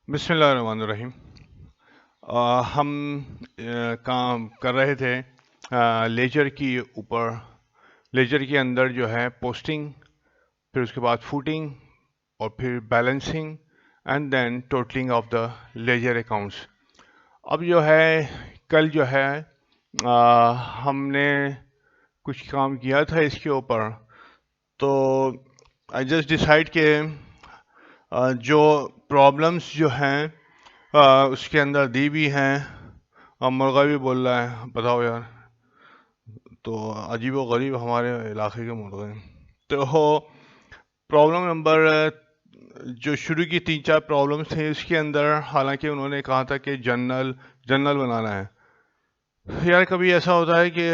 बिस्मिल्लाहिर्रहमानिर्रहीम। हम काम कर रहे थे लेजर की ऊपर। लेजर के अंदर जो है पोस्टिंग, फिर उसके बाद फूटिंग, और फिर balancing and then totalling of the ledger accounts. अब जो है कल जो है हमने कुछ काम किया था इसके ऊपर, तो आई जस्ट डिसाइड के जो प्रॉब्लम्स जो हैं उसके अंदर दी भी हैं। अब मुर्गा भी बोल रहा है, बताओ यार। तो अजीब व गरीब हमारे इलाके के मुर्गे हैं। तो प्रॉब्लम नंबर जो शुरू की 3-4 प्रॉब्लम्स थे इसके अंदर, हालांकि उन्होंने कहा था कि जनरल जनरल बनाना है। यार कभी ऐसा होता है कि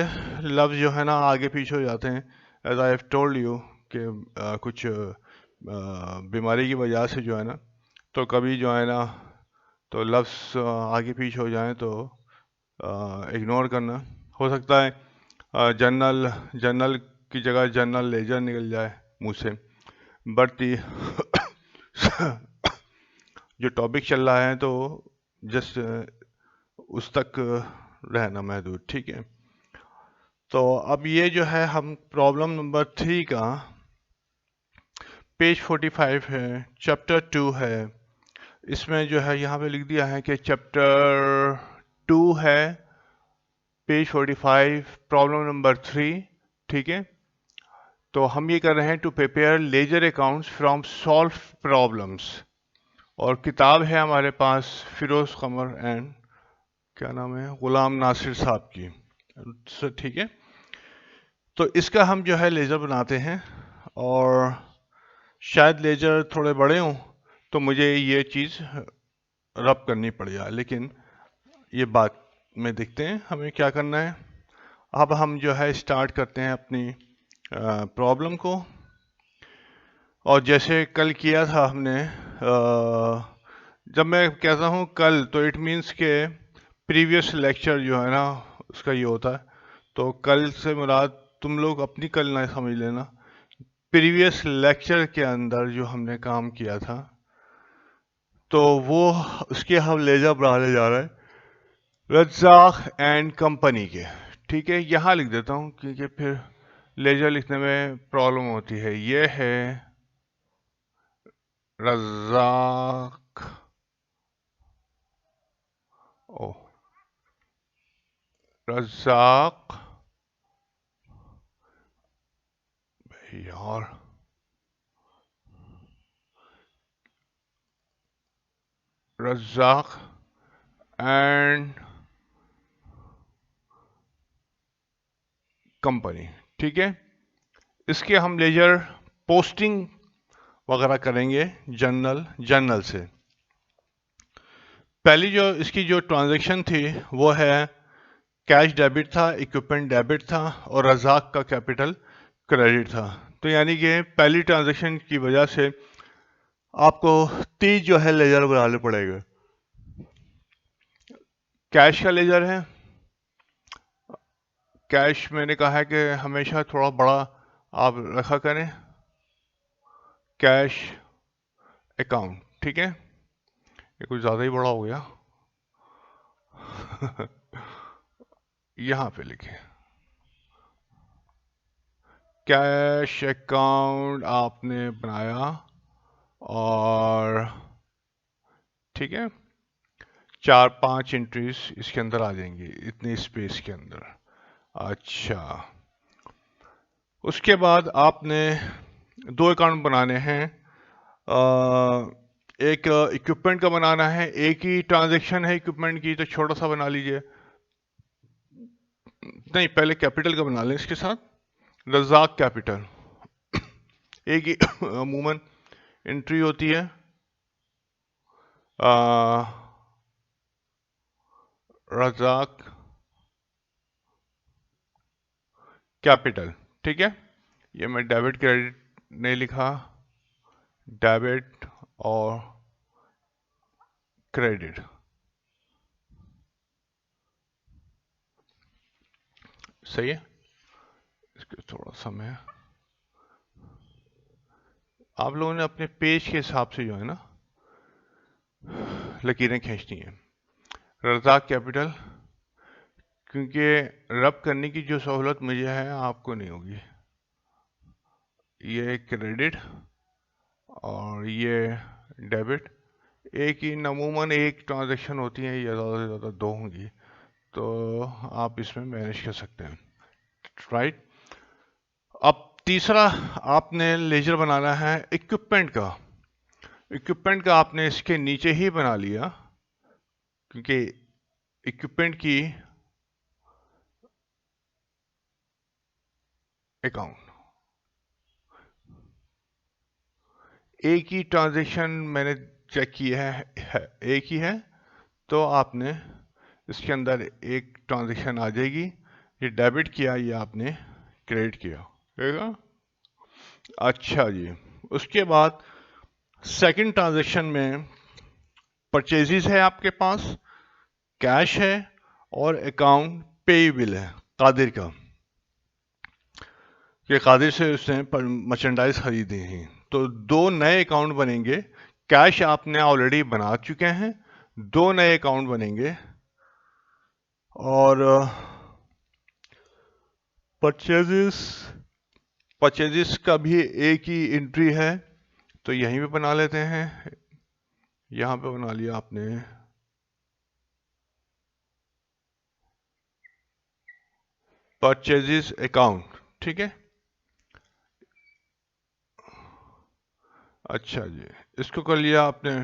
लफ्ज़ जो है ना आगे पीछे हो जाते हैं। As I have told you कि कुछ बीमारी की वजह से जो है ना, तो कभी जो है ना तो लफ्ज़ आगे पीछे हो जाएं तो इग्नोर करना। हो सकता है जनरल जनरल की जगह जनरल लेजर निकल जाए मुंह से। बट जो टॉपिक चल रहा है तो जस्ट उस तक रहना महदूद, ठीक है। तो अब ये जो है हम प्रॉब्लम नंबर 3 का पेज 45 है, चैप्टर 2 है। इसमें जो है यहाँ पे लिख दिया है कि चैप्टर 2 है, पेज 45, प्रॉब्लम नंबर 3, ठीक है। तो हम ये कर रहे हैं to prepare ledger accounts from solve problems, और किताब है हमारे पास फिरोज कमर एंड क्या नाम है, गुलाम नासिर साहब की, ठीक है। तो इसका हम जो है लेजर बनाते हैं, और शायद लेजर थोड़े बड़े हों तो मुझे ये चीज़ रब करनी पड़ जाए, लेकिन ये बात में देखते हैं हमें क्या करना है। अब हम जो है स्टार्ट करते हैं अपनी प्रॉब्लम को। और जैसे कल किया था हमने, जब मैं कहता हूँ कल तो इट मीन्स के प्रीवियस लेक्चर जो है ना उसका ये होता है। तो कल से मुराद तुम लोग अपनी कल ना समझ लेना, प्रीवियस लेक्चर के अंदर जो हमने काम किया था तो वो उसके हम लेजर बनाने जा रहे हैं रज़ाक एंड कंपनी के, ठीक है। यहाँ लिख देता हूँ क्योंकि फिर लेजर लिखने में प्रॉब्लम होती है। ये है रज़ाक, ओ रज़ाक यार, रज़ाक एंड कंपनी, ठीक है। इसके हम लेजर पोस्टिंग वगैरह करेंगे जर्नल से। पहली जो इसकी जो ट्रांजैक्शन थी वो है कैश डेबिट था, इक्विपमेंट डेबिट था, और रज़ाक का कैपिटल क्रेडिट था। तो यानी कि पहली ट्रांजैक्शन की वजह से आपको 30 जो है लेजर बनाने पड़ेंगे। कैश का लेजर है, कैश मैंने कहा है कि हमेशा थोड़ा बड़ा आप रखा करें, कैश अकाउंट, ठीक है। ये कुछ ज़्यादा ही बड़ा हो गया। यहाँ पे लिखे कैश अकाउंट आपने बनाया, और ठीक है 4-5 एंट्रीज इसके अंदर आ जाएंगी इतनी स्पेस के अंदर। अच्छा, उसके बाद आपने 2 अकाउंट बनाने हैं। एक इक्विपमेंट का बनाना है, एक ही ट्रांजैक्शन है इक्विपमेंट की तो छोटा सा बना लीजिए। नहीं, पहले कैपिटल का बना लें इसके साथ, रज़ाक कैपिटल। एक ही अमूमन एंट्री होती है रज़ाक कैपिटल, ठीक है। ये मैं डेबिट क्रेडिट नहीं लिखा, डेबिट और क्रेडिट, सही है। इसके थोड़ा सा मैं, आप लोगों ने अपने पेज के हिसाब से जो है ना लकीरें खींचनी है। रज़ाक कैपिटल, क्योंकि रब करने की जो सहूलत मुझे है आपको नहीं होगी। ये क्रेडिट और ये डेबिट, एक ही अमूमन एक ट्रांजैक्शन होती है या ज़्यादा से ज़्यादा दो होंगी, तो आप इसमें मैनेज कर सकते हैं, राइट। अब तीसरा आपने लेजर बनाना है इक्विपमेंट का। इक्विपमेंट का आपने इसके नीचे ही बना लिया, क्योंकि इक्विपमेंट की अकाउंट एक ही ट्रांजैक्शन मैंने चेक किया है एक ही है, तो आपने इसके अंदर एक ट्रांजैक्शन आ जाएगी, ये डेबिट किया, ये आपने क्रेडिट किया, ठीक है। अच्छा जी, उसके बाद सेकंड ट्रांजैक्शन में परचेजेस है आपके पास, कैश है और अकाउंट पेएबल है कादिर का, कि कादिर से उसने मर्चेंडाइज खरीदी है, तो दो नए अकाउंट बनेंगे। कैश आपने ऑलरेडी बना चुके हैं, दो नए अकाउंट बनेंगे। और परचेजेस परचेजेस का भी एक ही एंट्री है, तो यहीं पे बना लेते हैं, यहां पे बना लिया आपने परचेजेस अकाउंट, ठीक है। अच्छा जी, इसको कर लिया आपने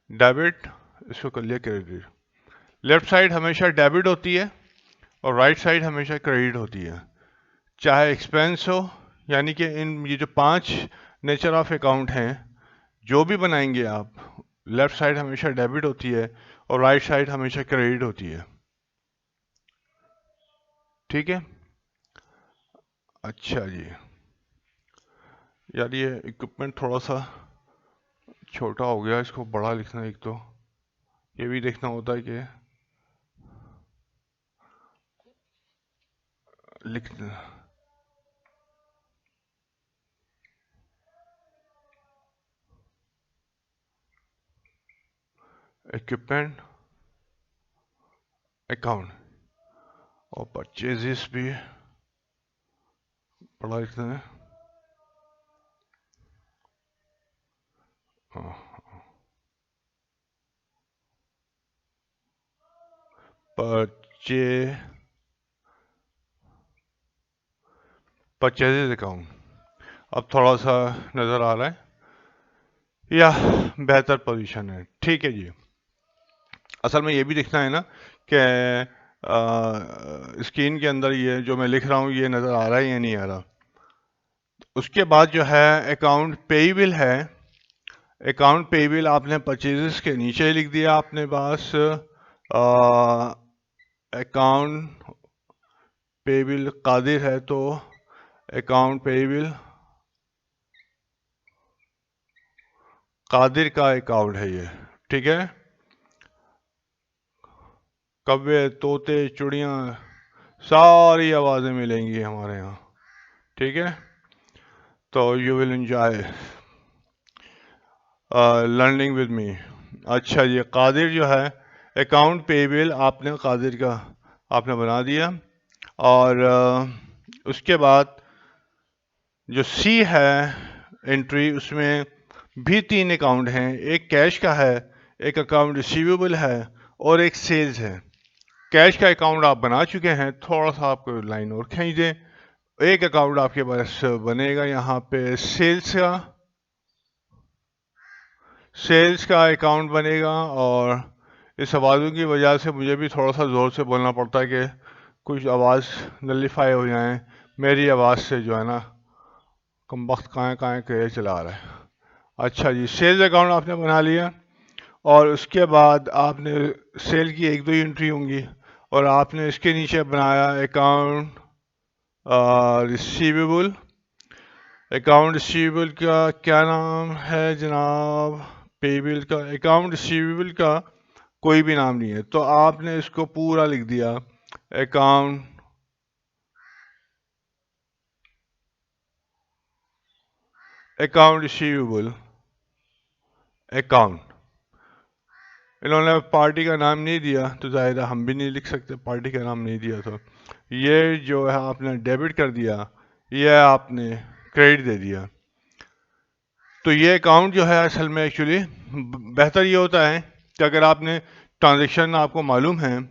डेबिट, इसको कर लिया क्रेडिट। लेफ्ट साइड हमेशा डेबिट होती है और राइट साइड हमेशा क्रेडिट होती है, चाहे एक्सपेंस हो, यानी कि इन ये जो 5 नेचर ऑफ अकाउंट हैं जो भी बनाएंगे आप, लेफ्ट साइड हमेशा डेबिट होती है और राइट साइड हमेशा क्रेडिट होती है, ठीक है। अच्छा जी, यार ये इक्विपमेंट थोड़ा सा छोटा हो गया, इसको बड़ा लिखना, एक तो ये भी देखना होता है कि लिखना इक्विपमेंट अकाउंट और परचेजेस भी बड़ा लिखना है। परचे परचेजेस अकाउंट अब थोड़ा सा नज़र आ रहा है या बेहतर पोजीशन है, ठीक है जी। असल में ये भी दिखना है ना कि स्क्रीन के अंदर ये जो मैं लिख रहा हूँ ये नज़र आ रहा है या नहीं आ रहा। उसके बाद जो है अकाउंट पेएबल है, अकाउंट पेएबल आपने परचेजेस के नीचे लिख दिया अपने पास, अकाउंट पेएबल कादिर है तो अकाउंट पेएबल कादिर का अकाउंट है ये, ठीक है। कौवे तोते चिड़ियाँ सारी आवाज़ें मिलेंगी हमारे यहाँ, ठीक है। तो you will enjoy learning with me. अच्छा ये कादिर जो है अकाउंट पेएबल आपने कादिर का आपने बना दिया, और उसके बाद जो सी है एंट्री, उसमें भी 3 अकाउंट हैं, एक कैश का है, एक अकाउंट रिसीवेबल है और एक सेल्स है। कैश का अकाउंट आप बना चुके हैं, थोड़ा सा आपको लाइन और खींच दें, एक अकाउंट आपके पास बनेगा यहाँ पे सेल्स का अकाउंट बनेगा। और इस आवाज़ों की वजह से मुझे भी थोड़ा सा ज़ोर से बोलना पड़ता है कि कुछ आवाज़ नलीफाई हो जाए, मेरी आवाज़ से जो है ना कम वक्त कहाँ कहाँ के चला रहा है। अच्छा जी, सेल्स अकाउंट आपने बना लिया, और उसके बाद आपने सेल की एक दो ही एंट्री होंगी, और आपने इसके नीचे बनाया अकाउंट रिसीवेबल। अकाउंट रिसीवेबल का क्या नाम है जनाब? पेबल का अकाउंट रिसीवेबल का कोई भी नाम नहीं है, तो आपने इसको पूरा लिख दिया अकाउंट रिसीवेबल अकाउंट, इन्होंने पार्टी का नाम नहीं दिया तो जाहिर है हम भी नहीं लिख सकते, पार्टी का नाम नहीं दिया तो ये जो है आपने डेबिट कर दिया, ये आपने क्रेडिट दे दिया। तो ये अकाउंट जो है असल में एक्चुअली बेहतर ये होता है कि अगर आपने ट्रांजैक्शन आपको मालूम है,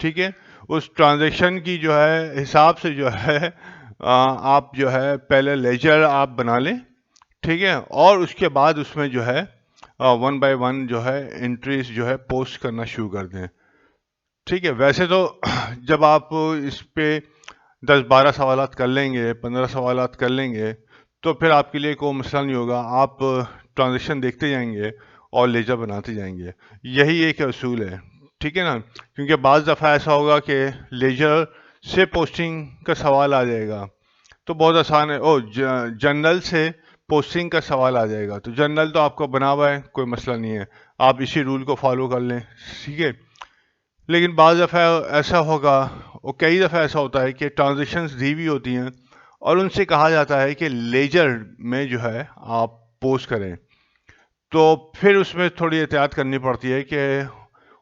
ठीक है, उस ट्रांजैक्शन की जो है हिसाब से जो है आप जो है पहले लेजर आप बना लें, ठीक है, और उसके बाद उसमें जो है वन बाय वन जो है एंट्रीज जो है पोस्ट करना शुरू कर दें। ठीक है, वैसे तो जब आप इस पे 10-12 सवालात कर लेंगे, 15 सवालात कर लेंगे, तो फिर आपके लिए कोई मसला नहीं होगा, आप ट्रांजेक्शन देखते जाएंगे और लेजर बनाते जाएंगे। यही एक असूल है, ठीक है ना, क्योंकि बाज़ दफ़ा ऐसा होगा कि लेजर से पोस्टिंग का सवाल आ जाएगा तो बहुत आसान है, जनरल से पोस्टिंग का सवाल आ जाएगा तो जनरल तो आपका बना हुआ है, कोई मसला नहीं है, आप इसी रूल को फॉलो कर लें, ठीक है। लेकिन बाज़ दफ़ा ऐसा होगा और कई दफ़ा ऐसा होता है कि ट्रांजेक्शन्स दी हुई होती हैं और उनसे कहा जाता है कि लेजर में जो है आप पोस्ट करें, तो फिर उसमें थोड़ी एहतियात करनी पड़ती है कि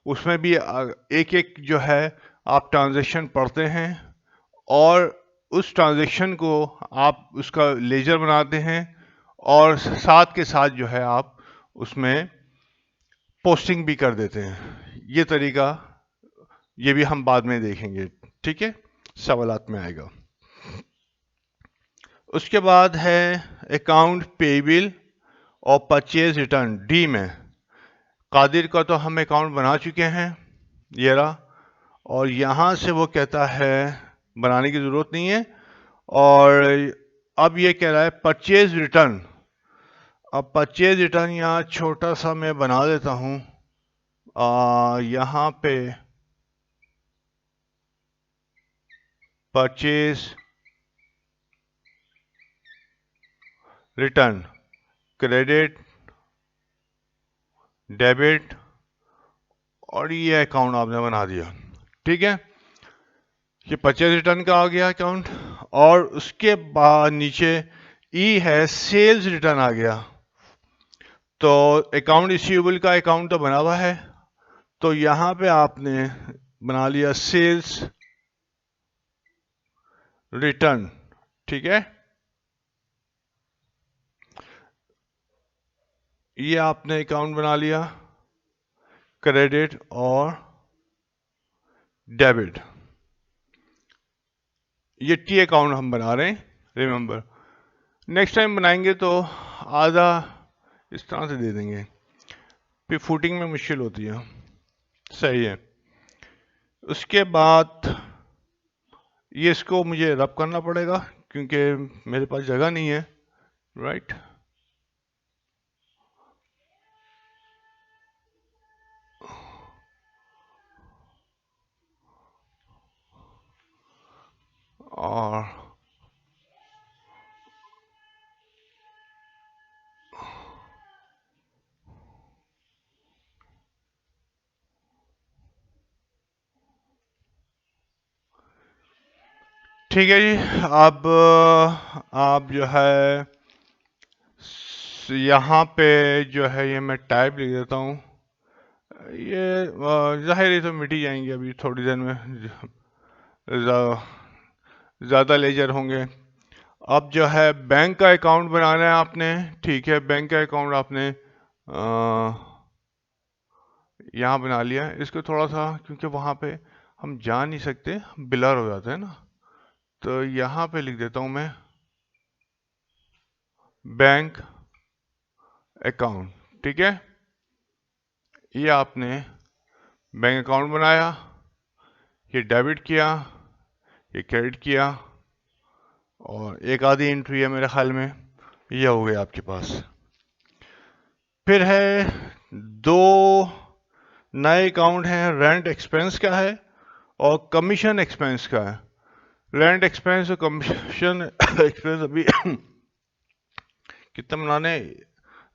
उसमें भी एक एक जो है आप ट्रांजेक्शन पढ़ते हैं और उस ट्रांजेक्शन को आप उसका लेजर बनाते हैं और साथ के साथ जो है आप उसमें पोस्टिंग भी कर देते हैं। ये तरीका ये भी हम बाद में देखेंगे, ठीक है, सवालात में आएगा। उसके बाद है अकाउंट पेबिल और परचेज रिटर्न डी में। कादिर का तो हम अकाउंट बना चुके हैं, ये रहा, और यहाँ से वो कहता है बनाने की ज़रूरत नहीं है, और अब ये कह रहा है परचेज रिटर्न। अब परचेज रिटर्न यहाँ छोटा सा मैं बना देता हूँ, यहाँ पे परचेज रिटर्न क्रेडिट डेबिट और ये अकाउंट आपने बना दिया, ठीक है, ये परचेज रिटर्न का आ गया अकाउंट। और उसके बाद नीचे ई है सेल्स रिटर्न आ गया, तो अकाउंट रिसीवेबल का अकाउंट तो बना हुआ है, तो यहाँ पे आपने बना लिया सेल्स रिटर्न, ठीक है, ये आपने अकाउंट बना लिया क्रेडिट और डेबिट, ये टी अकाउंट हम बना रहे हैं, रिमेंबर। नेक्स्ट टाइम बनाएंगे तो आधा इस तरह से दे देंगे, फिर फुटिंग में मुश्किल होती है, सही है। उसके बाद ये इसको मुझे रब करना पड़ेगा क्योंकि मेरे पास जगह नहीं है, राइट। और ठीक है जी, अब आप जो है यहाँ पे जो है ये मैं टाइप लिख देता हूँ, ये जाहिर है तो मिट ही जाएंगे अभी थोड़ी देर में, ज़्यादा लेजर होंगे। अब जो है बैंक का अकाउंट बनाना है आपने, ठीक है, बैंक का अकाउंट आपने यहाँ बना लिया। इसको थोड़ा सा क्योंकि वहाँ पे हम जा नहीं सकते, ब्लर हो जाता है ना, तो यहाँ पे लिख देता हूँ मैं बैंक अकाउंट, ठीक है, ये आपने बैंक अकाउंट बनाया, ये डेबिट किया, ये क्रेडिट किया, और एक आधी एंट्री है मेरे ख्याल में, ये हो गया आपके पास। फिर है दो नए अकाउंट हैं, रेंट एक्सपेंस का है और कमीशन एक्सपेंस का है। रेंट एक्सपेंस और कमीशन एक्सपेंस अभी कितना बनाने,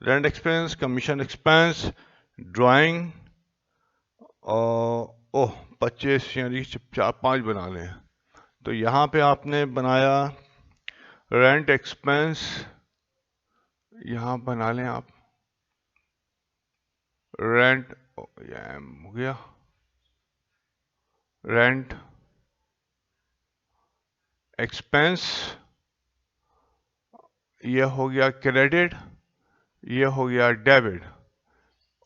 rent expense, commission expense, drawing और ओह 25 यानी 4-5 बना लें। तो यहाँ पे आपने बनाया रेंट एक्सपेंस, यहाँ बना लें आप रेंट ये एम हो गया, रेंट एक्सपेंस, ये हो गया क्रेडिट, ये हो गया डेबिट,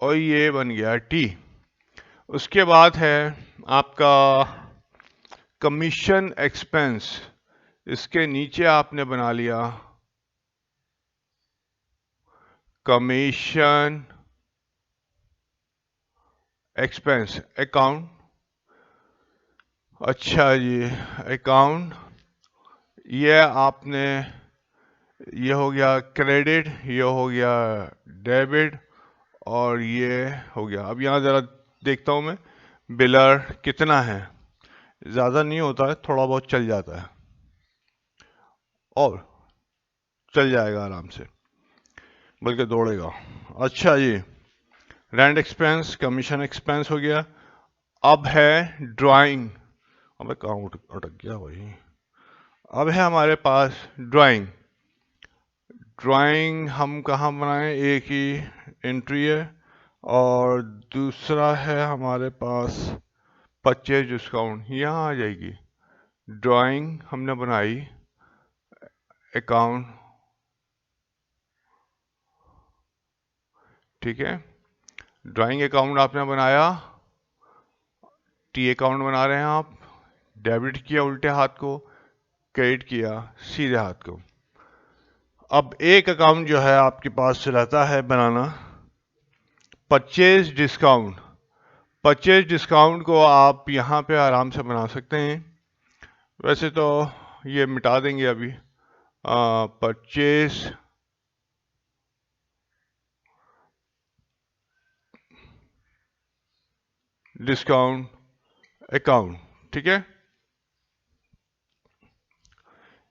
और ये बन गया टी। उसके बाद है आपका कमीशन एक्सपेंस, इसके नीचे आपने बना लिया कमीशन एक्सपेंस अकाउंट। अच्छा जी, अकाउंट, ये आपने, ये हो गया क्रेडिट, ये हो गया डेबिट, और ये हो गया। अब यहाँ ज़रा देखता हूँ मैं बिलर कितना है, ज़्यादा नहीं होता है, थोड़ा बहुत चल जाता है और चल जाएगा आराम से, बल्कि दौड़ेगा। अच्छा जी, रेंट एक्सपेंस कमीशन एक्सपेंस हो गया। अब है ड्राइंग, अब कहाँ अटक गया भाई। अब है हमारे पास ड्राइंग। ड्राइंग हम कहाँ बनाएं, एक ही एंट्री है, और दूसरा है हमारे पास परचेज डिस्काउंट, यहाँ आ जाएगी। ड्राइंग हमने बनाई, अकाउंट, ठीक है, ड्राइंग अकाउंट आपने बनाया, टी अकाउंट बना रहे हैं आप, डेबिट किया उल्टे हाथ को, क्रेडिट किया सीधे हाथ को। अब एक अकाउंट जो है आपके पास रहता है बनाना, परचेज डिस्काउंट। परचेज डिस्काउंट को आप यहाँ पे आराम से बना सकते हैं, वैसे तो ये मिटा देंगे अभी। परचेज डिस्काउंट अकाउंट, ठीक है,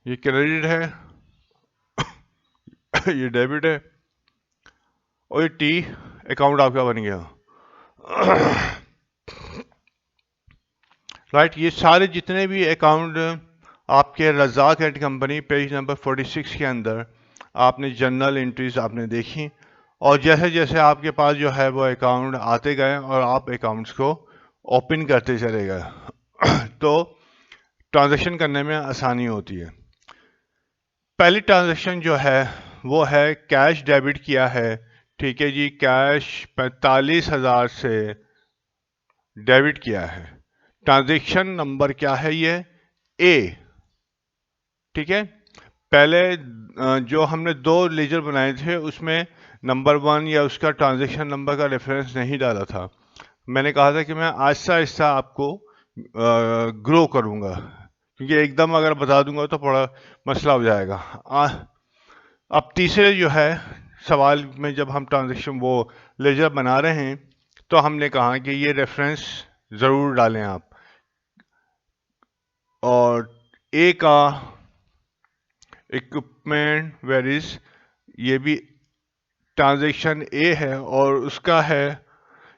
ये क्रेडिट है ये डेबिट है, और ये टी अकाउंट आपका बन गया। राइट, ये सारे जितने भी अकाउंट आपके Razak and company page number 46 के अंदर आपने जर्नल एंट्रीज आपने देखी, और जैसे जैसे आपके पास जो है वो अकाउंट आते गए और आप अकाउंट्स को ओपन करते चले गए तो ट्रांजैक्शन करने में आसानी होती है। पहली ट्रांजैक्शन जो है वो है कैश डेबिट किया है, ठीक है जी, कैश 45,000 से डेबिट किया है। ट्रांजैक्शन नंबर क्या है, ये ए, ठीक है। पहले जो हमने दो लेजर बनाए थे उसमें नंबर 1 या उसका ट्रांजैक्शन नंबर का रेफरेंस नहीं डाला था। मैंने कहा था कि मैं आहिस्ता आहिस्ता आपको ग्रो करूंगा, क्योंकि एकदम अगर बता दूंगा तो बड़ा मसला हो जाएगा। अब तीसरे जो है सवाल में जब हम ट्रांजैक्शन वो लेजर बना रहे हैं तो हमने कहा कि ये रेफरेंस ज़रूर डालें आप, और ए का इक्विपमेंट वेरीज, ये भी ट्रांजैक्शन ए है, और उसका है,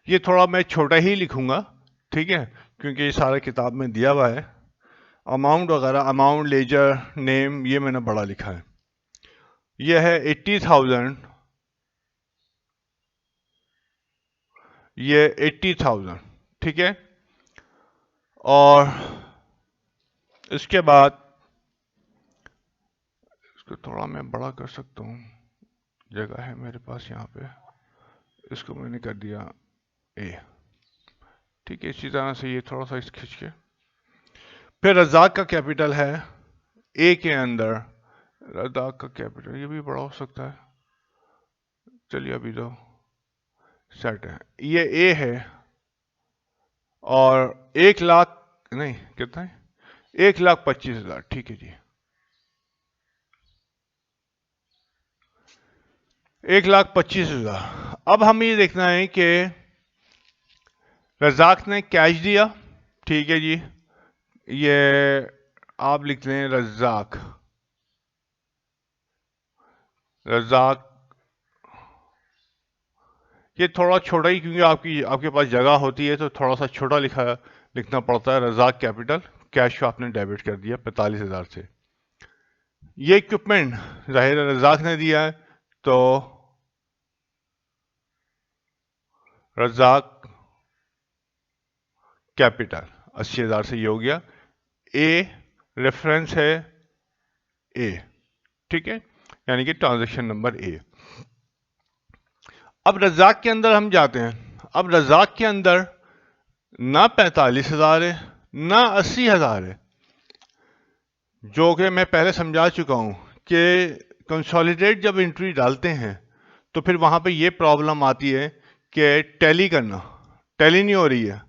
ये थोड़ा मैं छोटा ही लिखूंगा, ठीक है, क्योंकि ये सारा किताब में दिया हुआ है। अमाउंट वगैरह, अमाउंट लेजर नेम, ये मैंने बड़ा लिखा है। ये है 80,000, ये 80,000, ठीक है। और इसके बाद इसको थोड़ा मैं बड़ा कर सकता हूँ, जगह है मेरे पास यहाँ पे, इसको मैंने कर दिया ए, ठीक है। इसी तरह से ये थोड़ा सा इस खींच के, फिर रज़ाक का कैपिटल है ए के अंदर, रज़ाक का कैपिटल ये भी बड़ा हो सकता है, चलिए अभी तो सेट है, ये ए है, और 1,00,000 नहीं कितना है, 1,25,000, ठीक है जी, 1,25,000। अब हम ये देखना है कि रज़ाक ने कैश दिया, ठीक है जी, ये आप लिख लें रज़ाक, रज़ाक, ये थोड़ा छोटा ही, क्योंकि आपके पास जगह होती है तो थोड़ा सा छोटा लिखना पड़ता है। रज़ाक कैपिटल, कैश को आपने डेबिट कर दिया 45,000 से। ये इक्विपमेंट जाहिर है रज़ाक ने दिया है, तो रज़ाक कैपिटल 80,000 से ये हो गया। ए रेफरेंस है ए, ठीक है, यानी कि ट्रांजैक्शन नंबर ए। अब रज़ाक के अंदर हम जाते हैं। अब रज़ाक के अंदर ना 45,000 है ना 80,000 है, जो कि मैं पहले समझा चुका हूं कि कंसोलिडेट जब एंट्री डालते हैं तो फिर वहां पे ये प्रॉब्लम आती है कि टैली करना, टैली नहीं हो रही है।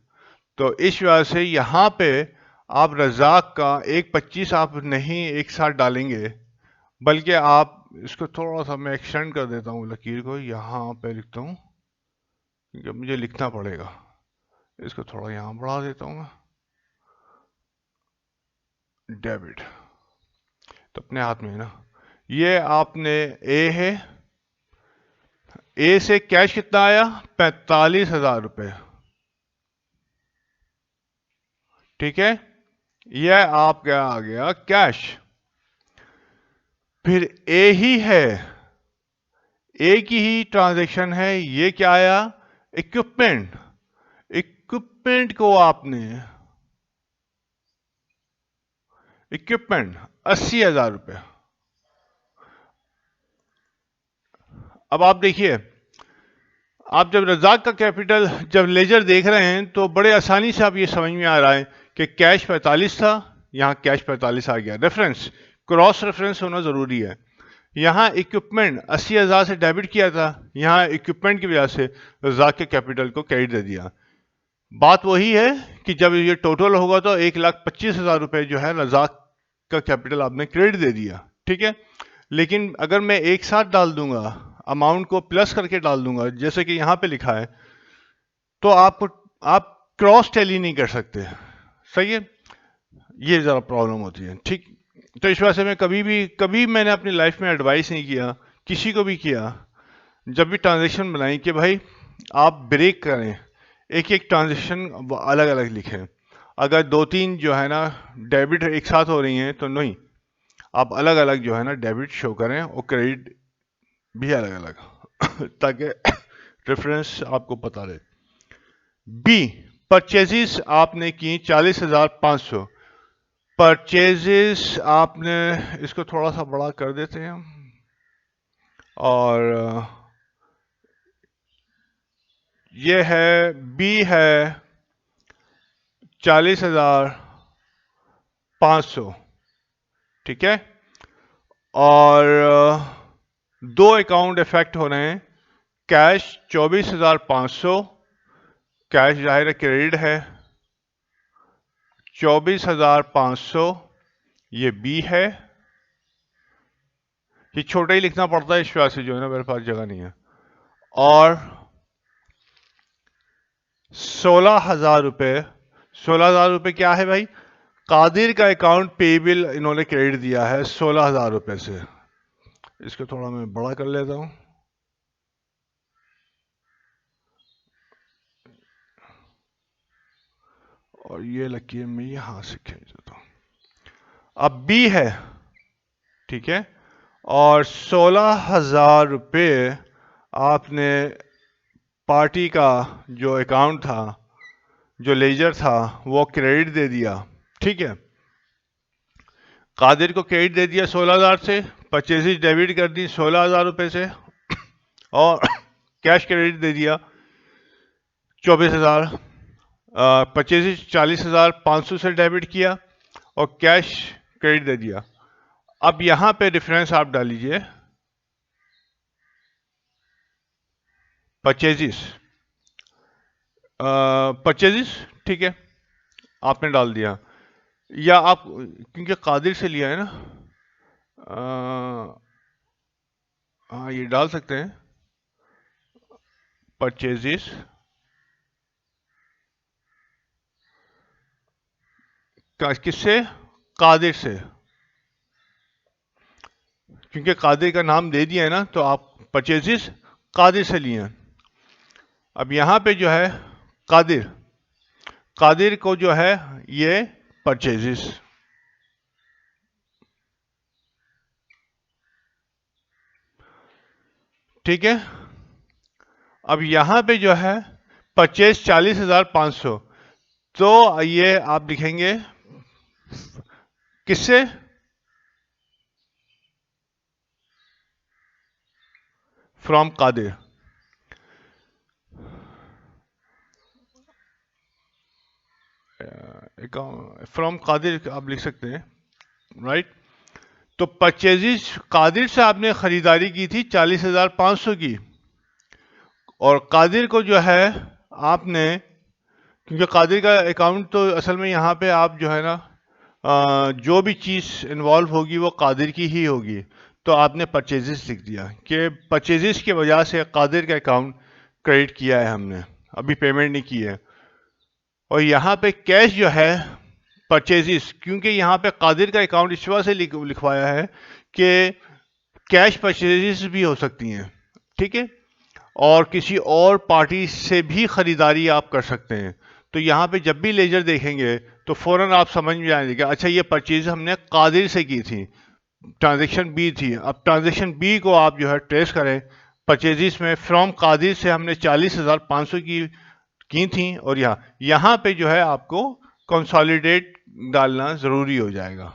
तो इस वजह से यहाँ पे आप रज़ाक का 1.25 आप नहीं एक साथ डालेंगे, बल्कि आप इसको थोड़ा सा मैं एक्सटेंड कर देता हूँ लकीर को, यहाँ पे लिखता हूँ क्योंकि मुझे लिखना पड़ेगा। इसको थोड़ा यहाँ बढ़ा देता हूँ मैं, डेबिट तो अपने हाथ में है ना। ये आपने ए है, ए से कैश कितना आया 45,000 रुपए, ठीक है, यह आपका आ गया कैश। फिर ए ही है, ए की ही ट्रांजैक्शन है, ये क्या आया इक्विपमेंट, इक्विपमेंट को आपने इक्विपमेंट 80,000 रुपए। अब आप देखिए, आप जब रज़ाक का कैपिटल जब लेजर देख रहे हैं तो बड़े आसानी से आप ये समझ में आ रहा है कि कैश 45 था, यहाँ कैश 45 आ गया। रेफरेंस क्रॉस रेफरेंस होना जरूरी है। यहाँ इक्विपमेंट 80,000 से डेबिट किया था, यहाँ इक्विपमेंट की वजह से रज़ाक के कैपिटल को क्रेडिट दे दिया। बात वही है कि जब ये टोटल होगा तो 1,25,000 रुपए जो है रज़ाक का कैपिटल आपने क्रेडिट दे दिया, ठीक है। लेकिन अगर मैं एक साथ डाल दूंगा, अमाउंट को प्लस करके डाल दूंगा जैसे कि यहां पे लिखा है, तो आप क्रॉस टैली नहीं कर सकते, सही है, ये जरा प्रॉब्लम होती है, ठीक। तो इस वजह से मैं कभी मैंने अपनी लाइफ में एडवाइस नहीं किया, किसी को भी किया, जब भी ट्रांजेक्शन बनाई कि भाई आप ब्रेक करें, एक एक ट्रांजेक्शन अलग अलग लिखें। अगर 2-3 जो है ना डेबिट एक साथ हो रही हैं तो नहीं, आप अलग अलग जो है ना डेबिट शो करें और क्रेडिट भी अलग अलग ताकि रेफरेंस आपको पता रहे। बी परचेजेस आपने की 40,500, परचेजेस आपने इसको थोड़ा सा बड़ा कर देते हैं और ये है बी है 40,500, ठीक है। और दो अकाउंट इफेक्ट हो रहे हैं, कैश 24,500, कैश जाहिर है क्रेडिट है 24,500, ये बी है, ये छोटा ही लिखना पड़ता है इस वजह से जो है ना मेरे पास जगह नहीं है। और 16,000 रुपए, 16,000 रुपए क्या है भाई, कादिर का अकाउंट पेबल इन्होंने क्रेडिट दिया है 16,000 रुपए से। इसको थोड़ा मैं बड़ा कर लेता हूं, और ये लकीर मैं यहां से खींच देता हूं। अब बी है, ठीक है, और 16,000 रुपये आपने पार्टी का जो अकाउंट था, जो लेजर था, वो क्रेडिट दे दिया, ठीक है। कादिर को क्रेडिट दे दिया 16,000 से, परचेजेज डेबिट कर दी 16,000 रुपये से, और कैश क्रेडिट दे दिया 24,000, परचेजेज 40,500 से डेबिट किया और कैश क्रेडिट दे दिया। अब यहां पे डिफरेंस आप डाल लीजिए, परचेजेस, परचेजेस, ठीक है, आपने डाल दिया, या आप क्योंकि कादिर से लिया है ना, हाँ ये डाल सकते हैं परचेजेस, किससे, कादिर से, क्योंकि कादिर का नाम दे दिया है ना, तो आप परचेजेस कादिर से लिए हैं। अब यहां पे जो है कादिर, कादिर को जो है ये परचेजेस, ठीक है। अब यहां पे जो है परचेज 40,500, तो ये आप लिखेंगे किससे, फ्रॉम कादिर। फ्रॉम कादिर आप लिख सकते हैं, राइट। तो परचेजिज कादिर से आपने खरीदारी की थी 40,500 की, और कादिर को जो है आपने, क्योंकि कादिर का अकाउंट तो असल में यहाँ पे आप जो है ना जो भी चीज़ इन्वॉल्व होगी वो कादिर की ही होगी। तो आपने परचेजेस लिख दिया कि परचेजेस की वजह से कादिर का अकाउंट क्रेडिट किया है हमने, अभी पेमेंट नहीं की है। और यहाँ पे कैश जो है परचेजेस, क्योंकि यहाँ पे कादिर का अकाउंट इस वजह से लिखवाया है कि कैश परचेजेस भी हो सकती हैं, ठीक है, और किसी और पार्टी से भी खरीदारी आप कर सकते हैं। तो यहाँ पे जब भी लेजर देखेंगे तो फौरन आप समझ में जाएंगे, अच्छा ये परचेज हमने कादिर से की थी, ट्रांजैक्शन बी थी। अब ट्रांजैक्शन बी को आप जो है ट्रेस करें, परचेजिस में फ्रॉम कादिर से हमने 40,500 की थी, और यहाँ पे जो है आपको कंसोलिडेट डालना ज़रूरी हो जाएगा,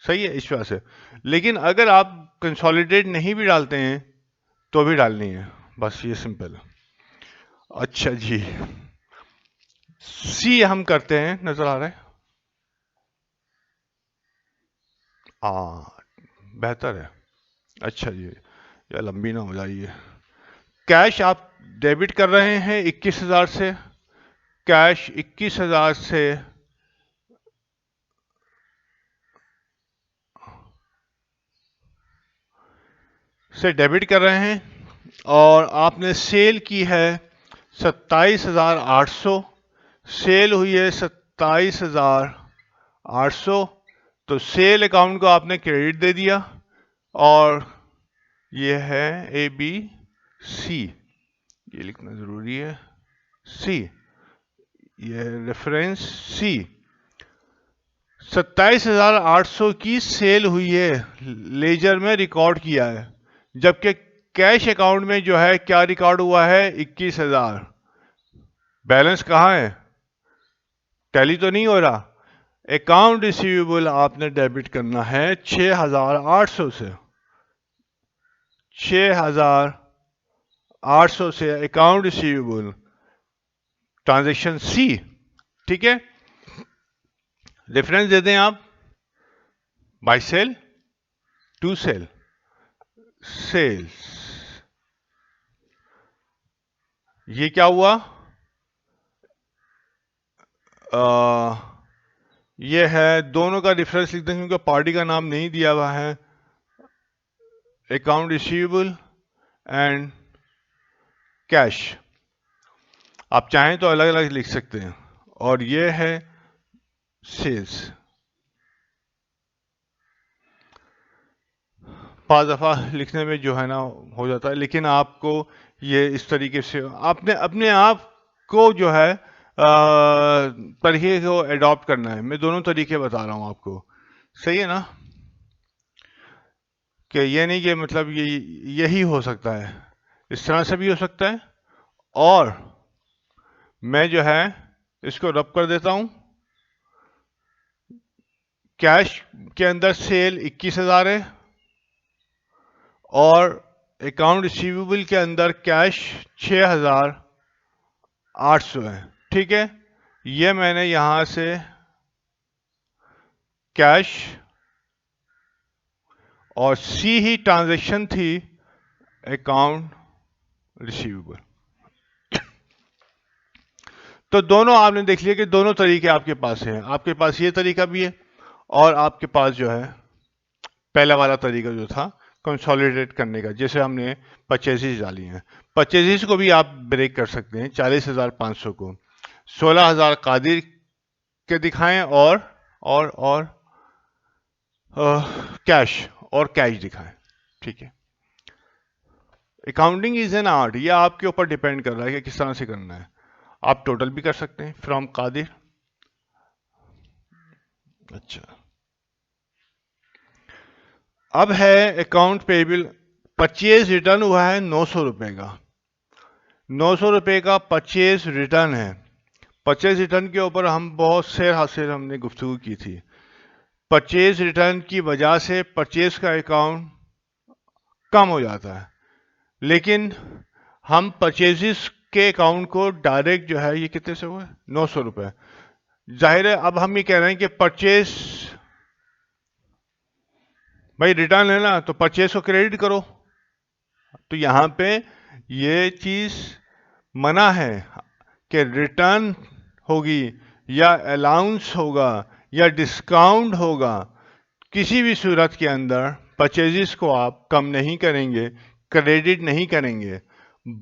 सही है, इस वजह से। लेकिन अगर आप कंसोलिडेट नहीं भी डालते हैं तो भी डालनी है, बस ये सिंपल है। अच्छा जी, सी हम करते हैं, नजर आ रहा है, बेहतर है। अच्छा जी, या लंबी ना हो जाइए। कैश आप डेबिट कर रहे हैं 21,000 से, कैश 21,000 से डेबिट कर रहे हैं, और आपने सेल की है 27,800, सेल हुई है 27,800, तो सेल अकाउंट को आपने क्रेडिट दे दिया, और ये है ए बी सी, ये लिखना जरूरी है, सी, ये रेफरेंस सी। 27,800 की सेल हुई है, लेजर में रिकॉर्ड किया है, जबकि कैश अकाउंट में जो है क्या रिकॉर्ड हुआ है, 21,000। बैलेंस कहाँ है, टैली तो नहीं हो रहा। अकाउंट रिसीवेबल आपने डेबिट करना है 6,800 से, 6,800 से अकाउंट रिसीवेबल, ट्रांजैक्शन सी, ठीक है। रेफरेंस दे दें आप, by sale to sale, sales, ये क्या हुआ, ये है, दोनों का डिफरेंस लिख दें क्योंकि पार्टी का नाम नहीं दिया हुआ है, अकाउंट रिसीवेबल एंड कैश, आप चाहें तो अलग अलग लिख सकते हैं, और ये है सेल्स। पांच दफ़ा लिखने में जो है ना हो जाता है, लेकिन आपको ये इस तरीके से आपने अपने आप को जो है तरीके को अडॉप्ट करना है। मैं दोनों तरीके बता रहा हूँ आपको, सही है ना, कि ये नहीं कि मतलब यही हो सकता है, इस तरह से भी हो सकता है। और मैं जो है इसको रब कर देता हूं, कैश के अंदर सेल 21,000 है, और अकाउंट रिसीवेबल के अंदर कैश 6,800 है, ठीक है। ये मैंने यहां से कैश, और सी ही ट्रांजैक्शन थी अकाउंट रिसीवेबल। तो दोनों आपने देख लिया कि दोनों तरीके आपके पास हैं, आपके पास ये तरीका भी है, और आपके पास जो है पहला वाला तरीका जो था कंसोलिडेट करने का, जैसे हमने परचेजेस डाली हैं। परचेजेस को भी आप ब्रेक कर सकते हैं, 40,500 को 16,000 कादिर के दिखाएं, और कैश, और कैश दिखाएं, ठीक है। अकाउंटिंग इज एन आर्ट, ये आपके ऊपर डिपेंड कर रहा है कि किस तरह से करना है। आप टोटल भी कर सकते हैं फ्रॉम कादिर। अच्छा, अब है अकाउंट पेबल, परचेज रिटर्न हुआ है 900 रुपए का, 900 रुपए का परचेज रिटर्न है। परचेज रिटर्न के ऊपर हम बहुत शेर हासिल हमने गुफ्तगू की थी। परचेज रिटर्न की वजह से परचेज का अकाउंट कम हो जाता है, लेकिन हम परचेजेस के अकाउंट को डायरेक्ट जो है, ये कितने से हुआ, 900 रुपये। जाहिर है अब हम ये कह रहे हैं कि परचेज भाई रिटर्न है ना, तो परचेज को क्रेडिट करो। तो यहां पे ये चीज मना है कि रिटर्न होगी या अलाउंस होगा या डिस्काउंट होगा, किसी भी सूरत के अंदर परचेजेस को आप कम नहीं करेंगे, क्रेडिट नहीं करेंगे,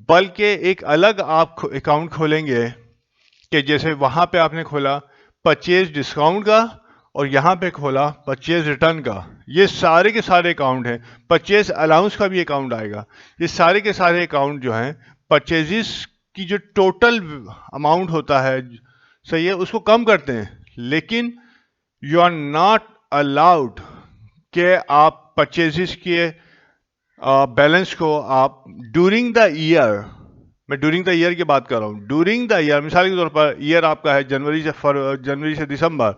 बल्कि एक अलग आप अकाउंट खोलेंगे कि जैसे वहां पे आपने खोला परचेज डिस्काउंट का और यहां पे खोला परचेज रिटर्न का। ये सारे के सारे अकाउंट हैं। परचेज अलाउंस का भी अकाउंट आएगा। ये सारे के सारे अकाउंट जो हैं परचेजेस की जो टोटल अमाउंट होता है, सही है, उसको कम करते हैं। लेकिन यू आर नॉट अलाउड कि आप परचेजेस के बैलेंस को आप ड्यूरिंग द ईयर, मैं ड्यूरिंग द ईयर की बात कर रहा हूँ, ड्यूरिंग द ईयर, मिसाल के तौर पर ईयर आपका है जनवरी से दिसंबर,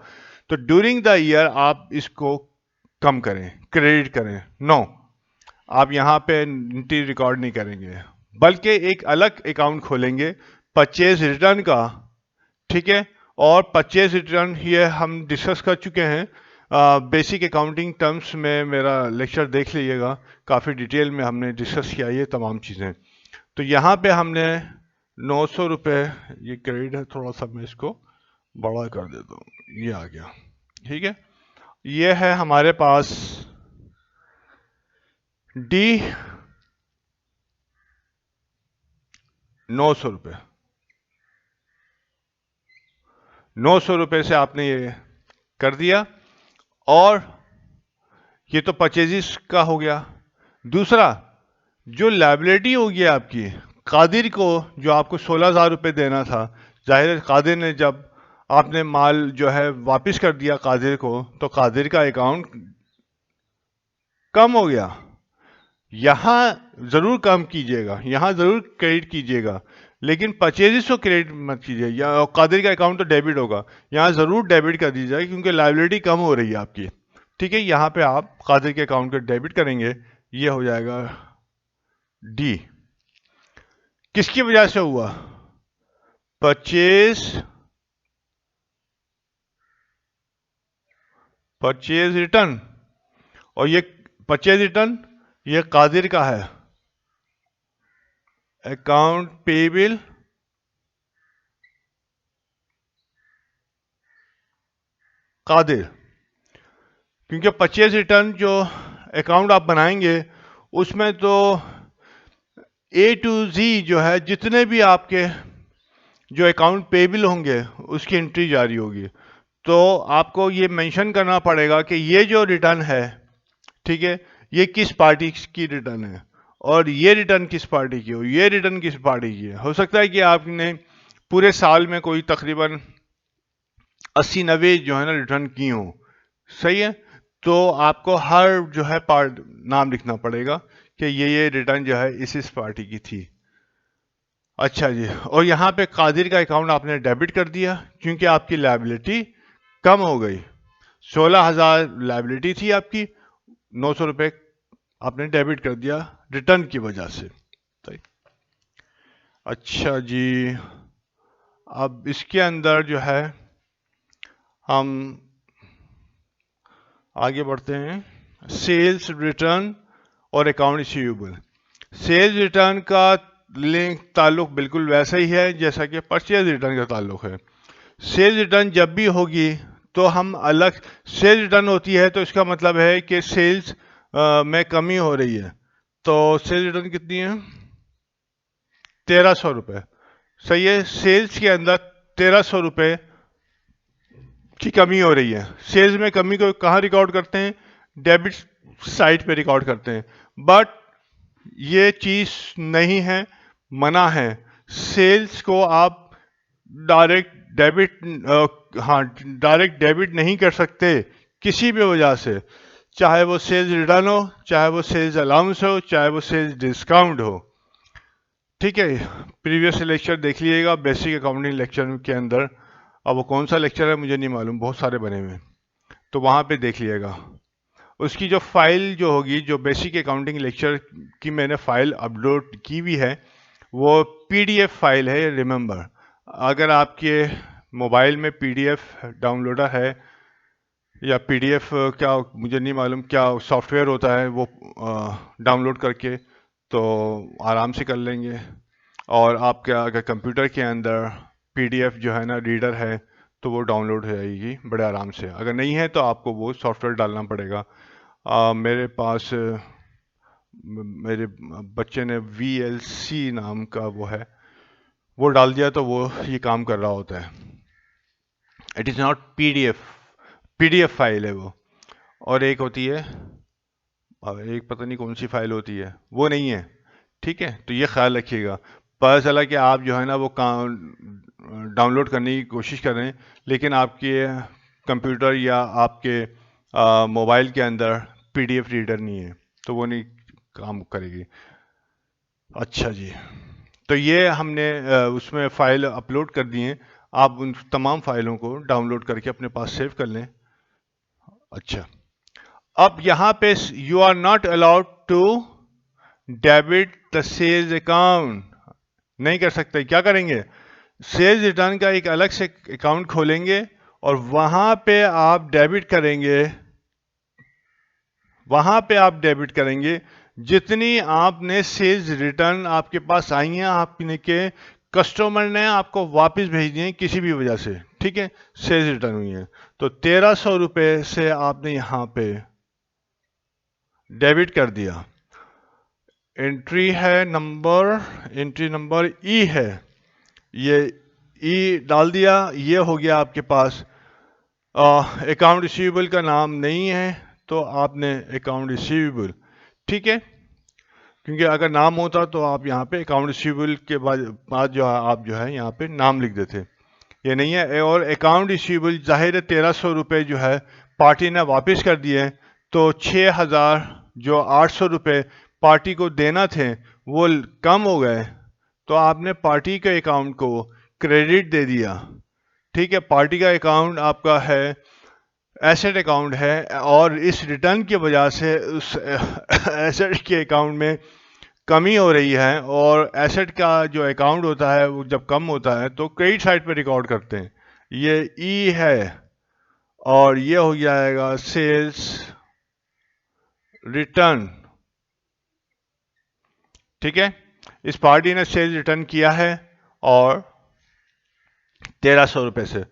तो ड्यूरिंग द ईयर आप इसको कम करें, क्रेडिट करें। नो, आप यहाँ पे एंट्री रिकॉर्ड नहीं करेंगे, बल्कि एक अलग अकाउंट खोलेंगे परचेज रिटर्न का, ठीक है। और परचेज रिटर्न ये हम डिस्कस कर चुके हैं बेसिक अकाउंटिंग टर्म्स में, मेरा लेक्चर देख लीजिएगा, काफ़ी डिटेल में हमने डिस्कस किया ये तमाम चीज़ें। तो यहाँ पे हमने 900 रुपये, ये क्रेडिट है, थोड़ा सा मैं इसको बड़ा कर देता हूँ, ये आ गया, ठीक है। ये है हमारे पास डी 900 रुपये। 900 रुपये से आपने ये कर दिया, और ये तो परचेजिस का हो गया। दूसरा जो लायबिलिटी होगी आपकी, कादिर को जो आपको 16,000 रुपये देना था, जाहिर है कादिर ने जब आपने माल जो है वापस कर दिया कादिर को, तो कादिर का अकाउंट कम हो गया। यहां जरूर कम कीजिएगा, यहां जरूर क्रेडिट कीजिएगा, लेकिन परचेजेस को क्रेडिट मत कीजिए, या कादिर का अकाउंट तो डेबिट होगा, यहां जरूर डेबिट कर दीजिएगा, क्योंकि लायबिलिटी कम हो रही है आपकी, ठीक है। यहां पे आप कादिर के अकाउंट को डेबिट करेंगे, ये हो जाएगा डी। किसकी वजह से हुआ? परचेज रिटर्न, और ये परचेज रिटर्न ये कादिर का है, अकाउंट पेएबल कादिर। क्योंकि परचेज रिटर्न जो अकाउंट आप बनाएंगे उसमें तो ए टू जी जो है, जितने भी आपके जो अकाउंट पेएबल होंगे उसकी एंट्री जारी होगी। तो आपको ये मेंशन करना पड़ेगा कि ये जो रिटर्न है, ठीक है, ये किस पार्टी की रिटर्न है, और ये रिटर्न किस पार्टी की हो, ये रिटर्न किस पार्टी की है। हो सकता है कि आपने पूरे साल में कोई तकरीबन 80-90 जो है ना रिटर्न की हो, सही है, तो आपको हर जो है पार्ट नाम लिखना पड़ेगा कि ये रिटर्न जो है इस पार्टी की थी। अच्छा जी, और यहाँ पे कादिर का अकाउंट आपने डेबिट कर दिया क्योंकि आपकी लायबिलिटी कम हो गई। 16,000 लायबिलिटी थी आपकी, 900 रुपये आपने डेबिट कर दिया रिटर्न की वजह से। अच्छा जी, अब इसके अंदर जो है हम आगे बढ़ते हैं। सेल्स रिटर्न और अकाउंट रिसीवेबल। सेल्स रिटर्न का लिंक ताल्लुक बिल्कुल वैसा ही है जैसा कि परचेज रिटर्न का ताल्लुक है। सेल्स रिटर्न जब भी होगी तो हम अलग, सेल्स रिटर्न होती है तो इसका मतलब है कि सेल्स में कमी हो रही है। तो सेल्स रिटर्न कितनी है? 1300 रुपये, सही है। सेल्स के अंदर 1300 रुपये की कमी हो रही है। सेल्स में कमी को कहाँ रिकॉर्ड करते हैं? डेबिट साइड पे रिकॉर्ड करते हैं, बट ये चीज नहीं है, मना है। सेल्स को आप डायरेक्ट डेबिट, हाँ, डायरेक्ट डेबिट नहीं कर सकते किसी भी वजह से, चाहे वो सेल्स रिटर्न हो, चाहे वो सेल्स अलाउंस हो, चाहे वो सेल्स डिस्काउंट हो, ठीक है, प्रीवियस लेक्चर देख लीजिएगा बेसिक अकाउंटिंग लेक्चर के अंदर। अब वो कौन सा लेक्चर है मुझे नहीं मालूम, बहुत सारे बने हुए हैं, तो वहाँ पे देख लीजिएगा। उसकी जो फाइल जो होगी, जो बेसिक अकाउंटिंग लेक्चर की मैंने फाइल अपलोड की भी है, वो पीडीएफ फाइल है, रिमेंबर। अगर आपके मोबाइल में पीडीएफ डाउनलोडर है या पीडीएफ क्या मुझे नहीं मालूम क्या सॉफ्टवेयर होता है, वो डाउनलोड करके तो आराम से कर लेंगे। और आपके अगर कंप्यूटर के अंदर पीडीएफ जो है ना रीडर है, तो वो डाउनलोड हो जाएगी बड़े आराम से। अगर नहीं है तो आपको वो सॉफ्टवेयर डालना पड़ेगा। मेरे पास मेरे बच्चे ने VLC नाम का वो है, वो डाल दिया तो वो ये काम कर रहा होता है। It is not PDF file है वो। और एक होती है, एक पता नहीं कौन सी फाइल होती है, वो नहीं है। ठीक है, तो ये ख्याल रखिएगा। पता चला कि आप जो है ना वो काम डाउनलोड करने की कोशिश कर रहे हैं, लेकिन आपके कंप्यूटर या आपके मोबाइल के अंदर पीडीएफ रीडर नहीं है, तो वो नहीं काम करेगी। अच्छा जी, तो ये हमने उसमें फ़ाइल अपलोड कर दी हैं। आप उन तमाम फाइलों को डाउनलोड करके अपने पास सेव कर लें। अच्छा, अब यहाँ पे you are not allowed to debit the sales account, नहीं कर सकते। क्या करेंगे, सेल्स रिटर्न का एक अलग से अकाउंट खोलेंगे और वहां पे आप डेबिट करेंगे, वहां पे आप डेबिट करेंगे जितनी आपने सेल्स रिटर्न आपके पास आई हैं, आपने के कस्टमर ने आपको वापस भेज दिए किसी भी वजह से। ठीक है, सेल्स रिटर्न हुई है, तो 1300 रुपये से आपने यहां पे डेबिट कर दिया। एंट्री है नंबर, एंट्री नंबर ई है, ये ई डाल दिया, ये हो गया आपके पास। अकाउंट रिसीवेबल का नाम नहीं है तो आपने अकाउंट रिसीवेबल, ठीक है, क्योंकि अगर नाम होता तो आप यहाँ पे अकाउंट रिसीवेबल के बाद जो है आप जो है यहाँ पे नाम लिख देते। ये नहीं है। और अकाउंट रिसीवेबल जाहिर है 1300 रुपये जो है पार्टी ने वापस कर दिए, तो 6000 जो 800 रुपये पार्टी को देना थे वो कम हो गए, तो आपने पार्टी के अकाउंट को क्रेडिट दे दिया। ठीक है, पार्टी का अकाउंट आपका है एसेट अकाउंट है, और इस रिटर्न की वजह से उस एसेट के अकाउंट में कमी हो रही है, और एसेट का जो अकाउंट होता है वो जब कम होता है तो क्रेडिट साइड पे रिकॉर्ड करते हैं। ये ई है, और ये हो जाएगा सेल्स रिटर्न। ठीक है, इस पार्टी ने सेल्स रिटर्न किया है और 1300 रुपये से।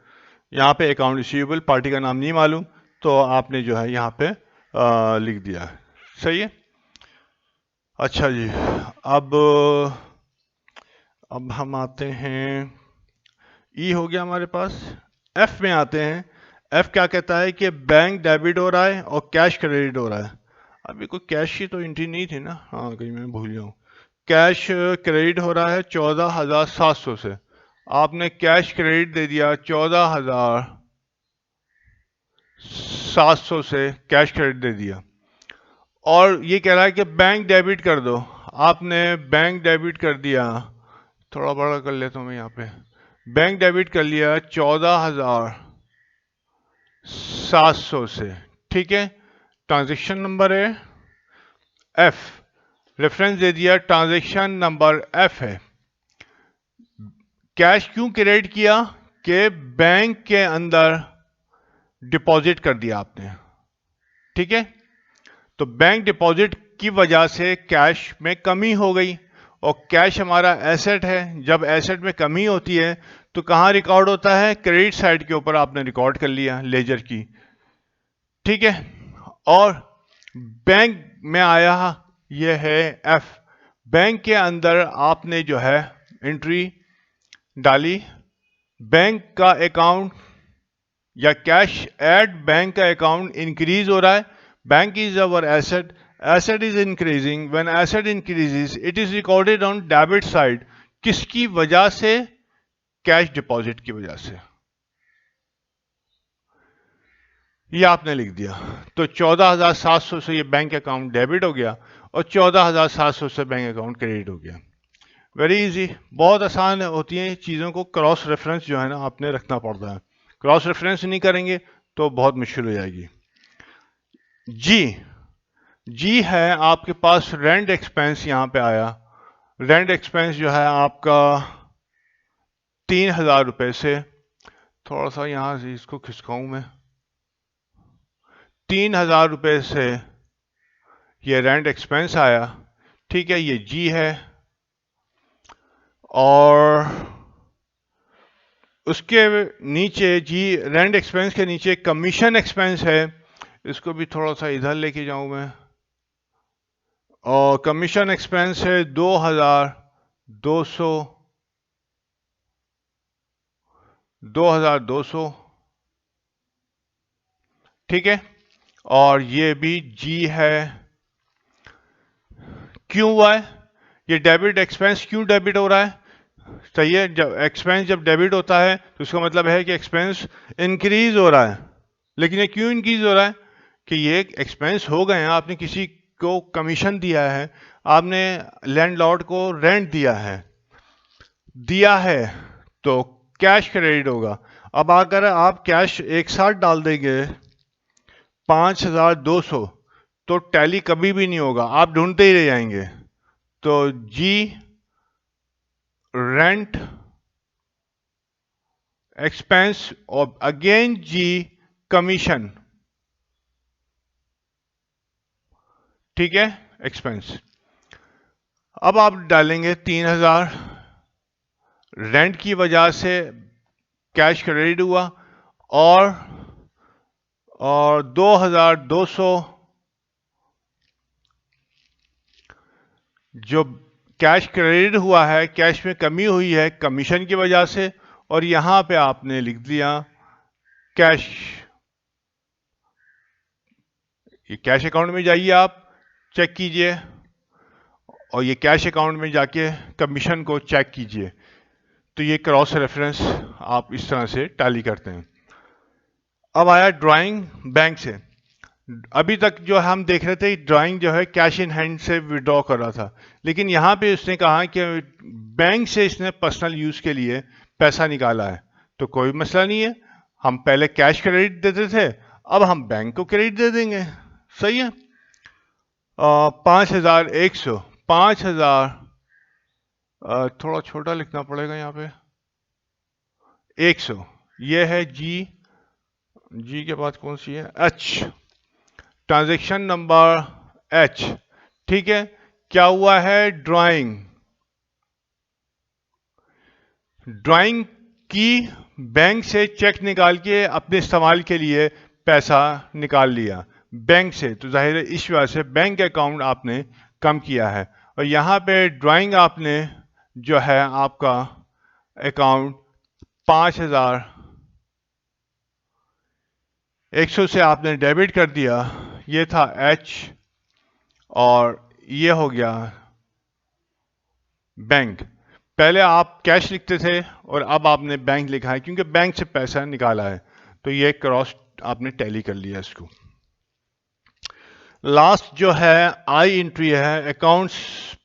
यहाँ पे अकाउंट रिसीवेबल, पार्टी का नाम नहीं मालूम, तो आपने जो है यहाँ पे लिख दिया। सही है। अच्छा जी, अब हम आते हैं, ई हो गया हमारे पास। एफ में आते हैं। एफ क्या कहता है कि बैंक डेबिट हो रहा है और कैश क्रेडिट हो रहा है। अभी कोई कैश की तो एंट्री नहीं थी ना, हाँ कहीं मैं भूल जाऊँ। कैश क्रेडिट हो रहा है 14,700 से, आपने कैश क्रेडिट दे दिया 14,700 से कैश क्रेडिट दे दिया, और ये कह रहा है कि बैंक डेबिट कर दो। आपने बैंक डेबिट कर दिया, थोड़ा बड़ा कर लेता हूँ मैं यहाँ पे, बैंक डेबिट कर लिया 14,700 से। ठीक है, ट्रांजैक्शन नंबर है एफ, रेफरेंस दे दिया, ट्रांजैक्शन नंबर एफ है। कैश क्यों क्रेडिट किया कि बैंक के अंदर डिपॉजिट कर दिया आपने। ठीक है, तो बैंक डिपॉजिट की वजह से कैश में कमी हो गई, और कैश हमारा एसेट है। जब एसेट में कमी होती है तो कहाँ रिकॉर्ड होता है, क्रेडिट साइड के ऊपर आपने रिकॉर्ड कर लिया लेजर की। ठीक है, और बैंक में आया, ये है एफ, बैंक के अंदर आपने जो है एंट्री डाली, बैंक का अकाउंट या कैश एट बैंक का अकाउंट इंक्रीज हो रहा है। Bank is our asset, asset is increasing, when asset increases it is recorded on debit side। किसकी वजह से, कैश डिपॉजिट की वजह से, ये आपने लिख दिया। तो 14,700 से ये बैंक अकाउंट डेबिट हो गया और 14,700 से बैंक अकाउंट क्रेडिट हो गया। वेरी इजी, बहुत आसान होती हैं चीज़ों को क्रॉस रेफरेंस जो है ना आपने रखना पड़ता है। क्रॉस रेफरेंस नहीं करेंगे तो बहुत मुश्किल हो जाएगी। जी, जी है आपके पास रेंट एक्सपेंस यहाँ पे आया। रेंट एक्सपेंस जो है आपका 3,000 रुपये से, थोड़ा सा यहाँ से इसको खिसकाऊं मैं, 3,000 रुपये से ये रेंट एक्सपेंस आया। ठीक है, ये जी है। और उसके नीचे जी रेंट एक्सपेंस के नीचे कमीशन एक्सपेंस है, इसको भी थोड़ा सा इधर लेके जाऊं मैं। और कमीशन एक्सपेंस है 2,200, 2,200। ठीक है, और ये भी जी है। क्यों हुआ है ये डेबिट एक्सपेंस, क्यों डेबिट हो रहा है? सही है, जब एक्सपेंस जब डेबिट होता है तो उसका मतलब है कि एक्सपेंस इंक्रीज हो रहा है। लेकिन ये क्यों इंक्रीज हो रहा है? कि ये एक्सपेंस हो गए हैं, आपने किसी को कमीशन दिया है, आपने लैंडलॉर्ड को रेंट दिया है तो कैश क्रेडिट होगा। अब अगर आप कैश एक साथ डाल देंगे 5,200 तो टैली कभी भी नहीं होगा, आप ढूंढते ही रह जाएंगे। तो जी रेंट एक्सपेंस और अगेन जी कमीशन, ठीक है, एक्सपेंस। अब आप डालेंगे 3,000, रेंट की वजह से कैश क्रेडिट हुआ, और 2,200 जो कैश क्रेडिट हुआ है, कैश में कमी हुई है कमीशन की वजह से, और यहां पे आपने लिख दिया कैश। ये कैश अकाउंट में जाइए, आप चेक कीजिए, और ये कैश अकाउंट में जाके कमीशन को चेक कीजिए। तो ये क्रॉस रेफरेंस आप इस तरह से टैली करते हैं। अब आया ड्राइंग बैंक से। अभी तक जो हम देख रहे थे ड्राइंग जो है कैश इन हैंड से विड्रॉ कर रहा था, लेकिन यहाँ पे उसने कहा कि बैंक से इसने पर्सनल यूज के लिए पैसा निकाला है, तो कोई मसला नहीं है, हम पहले कैश क्रेडिट देते थे, अब हम बैंक को क्रेडिट दे देंगे। सही है। 5,100, 5,000, थोड़ा छोटा लिखना पड़ेगा यहाँ पे, 100, ये है जी। जी के बाद कौन सी है? H, transaction number H. ठीक है, क्या हुआ है? ड्राइंग की बैंक से चेक निकाल के अपने इस्तेमाल के लिए पैसा निकाल लिया बैंक से, तो जाहिर है इस वजह से बैंक अकाउंट आपने कम किया है। और यहाँ पे ड्राइंग आपने जो है आपका अकाउंट 5,100 से आपने डेबिट कर दिया, ये था एच, और ये हो गया बैंक। पहले आप कैश लिखते थे और अब आपने बैंक लिखा है क्योंकि बैंक से पैसा निकाला है, तो ये क्रॉस आपने टैली कर लिया इसको। लास्ट जो है आई एंट्री है अकाउंट्स